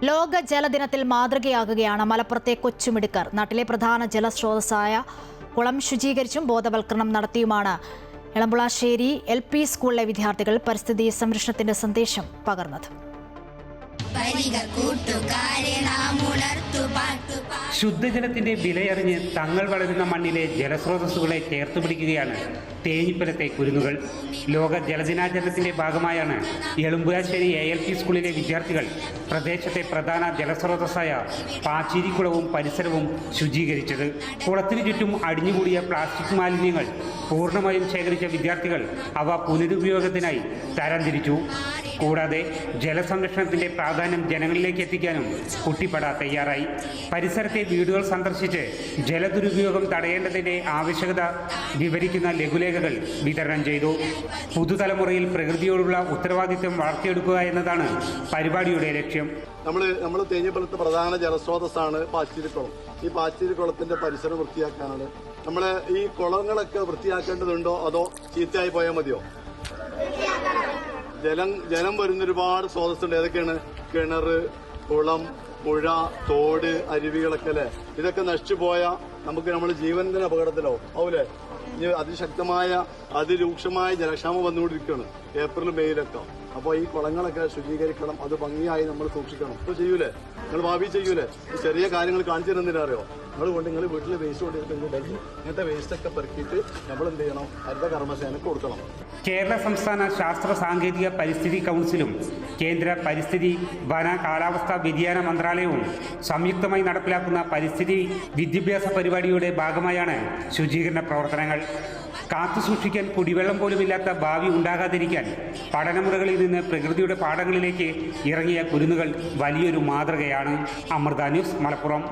ലോക ജലദിനത്തിൽ മാതൃകയാകുകയാണ് മലപ്പുറത്തെ കൊച്ചുമിടുക്കർ. നാട്ടിലെ പ്രധാന ജലസ്രോതസ്സായ കുളം ശുചീകരിച്ചും ബോധവൽക്കരണം നടത്തിയുമാണ് എളമ്പുളശ്ശേരി LP സ്കൂളിലെ വിദ്യാർത്ഥികൾ പരിസ്ഥിതി സംരക്ഷണത്തിന്റെ സന്ദേശം പകർന്നത്. ശുദ്ധജലത്തിന്റെ വിലയറിഞ്ഞ് തങ്ങൾ വളരുന്ന മണ്ണിലെ ജലസ്രോതസ്സുകളെ ചേർത്തുപിടിക്കുകയാണ് തേഞ്ഞിപ്പലത്തെ കുരുന്നുകൾ. ലോക ജലദിനാചരണത്തിന്റെ ഭാഗമായാണ് എളമ്പുളശ്ശേരി LP സ്കൂളിലെ വിദ്യാർത്ഥികൾ പ്രദേശത്തെ പ്രധാന ജലസ്രോതസ്സായ പാച്ചിരിക്കുളവും പരിസരവും ശുചീകരിച്ചത്. കുളത്തിനു ചുറ്റും അടിഞ്ഞുകൂടിയ പ്ലാസ്റ്റിക് മാലിന്യങ്ങൾ പൂർണ്ണമായും ശേഖരിച്ച വിദ്യാർത്ഥികൾ അവ പുനരുപയോഗത്തിനായി തരംതിരിച്ചു. കൂടാതെ ജലസംരക്ഷണത്തിന്റെ പ്രാധാന്യം ജനങ്ങളിലേക്ക് എത്തിക്കാനും കുട്ടിപ്പട തയ്യാറായി. പരിസരത്തെ വീടുകൾ സന്ദർശിച്ച് ജലദുരുപയോഗം തടയേണ്ടതിന്റെ ആവശ്യകത വിവരിക്കുന്ന ലഘുലേഖകൾ വിതരണം ചെയ്തു. പുതുതലമുറയിൽ പ്രകൃതിയോടുള്ള ഉത്തരവാദിത്വം വളർത്തിയെടുക്കുക എന്നതാണ് പരിപാടിയുടെ ലക്ഷ്യം. നമ്മൾ തേഞ്ഞിപ്പലത്തെ പ്രധാന ജലസ്രോതസ്സാണ് പാച്ചിരിക്കുളം. ഈ പാച്ചിരിക്കുളത്തിന്റെ പരിസരം വൃത്തിയാക്കാനാണ്. നമ്മളെ ഈ കുളങ്ങളൊക്കെ വൃത്തിയാക്കേണ്ടതുണ്ടോ അതോ ചീത്തയായി പോയാൽ മതിയോ? ജലം വരുന്ന ഒരുപാട് സ്രോതസ്സുണ്ട്. ഏതൊക്കെയാണ്? കിണർ, കുളം, പുഴ, തോട്, അരുവികളൊക്കെ അല്ലേ. ഇതൊക്കെ നശിച്ചു പോയാൽ നമുക്ക് നമ്മുടെ ജീവന്റെ അപകടത്തിലാവും ആവൂലേ. അതിശക്തമായ അതിരൂക്ഷമായ ജലക്ഷാമം വന്നുകൊണ്ടിരിക്കുകയാണ് ഏപ്രിൽ മെയ്യിലൊക്കെ. അപ്പോൾ ഈ കുളങ്ങളൊക്കെ ശുചീകരിക്കണം, അത് ഭംഗിയായി നമ്മൾ സൂക്ഷിക്കണം. ഇപ്പോൾ ചെയ്യൂലേ? നിങ്ങൾ ഭാവി ചെയ്യൂലേ? ഈ ചെറിയ കാര്യങ്ങൾ കാണിച്ചു തരുന്നതിന് അറിയോ? നിങ്ങൾ വീട്ടിൽ വേസ്റ്റ് കൊണ്ടിരുന്നുണ്ടെങ്കിൽ ഇങ്ങനത്തെ വേസ്റ്റൊക്കെ പെറുക്കിയിട്ട് നമ്മൾ എന്ത് ചെയ്യണം? ഹരിത കർമ്മസേനക്ക് കൊടുക്കണം. കേരള സംസ്ഥാന ശാസ്ത്ര സാങ്കേതിക പരിസ്ഥിതി കൗൺസിലും കേന്ദ്ര പരിസ്ഥിതി വന കാലാവസ്ഥാ വ്യതിയാന മന്ത്രാലയവും സംയുക്തമായി നടപ്പിലാക്കുന്ന പരിസ്ഥിതി വിദ്യാഭ്യാസ പരിപാടിയുടെ ഭാഗമായാണ് ശുചീകരണ പ്രവർത്തനങ്ങൾ. കാത്തുസൂക്ഷിക്കാൻ കുടിവെള്ളം പോലുമില്ലാത്ത ഭാവി ഉണ്ടാകാതിരിക്കാൻ പഠനമുറകളിൽ നിന്ന് പ്രകൃതിയുടെ പാഠങ്ങളിലേക്ക് ഇറങ്ങിയ കുരുന്നുകൾ വലിയൊരു മാതൃകയാണ്. അമൃത ന്യൂസ്, മലപ്പുറം.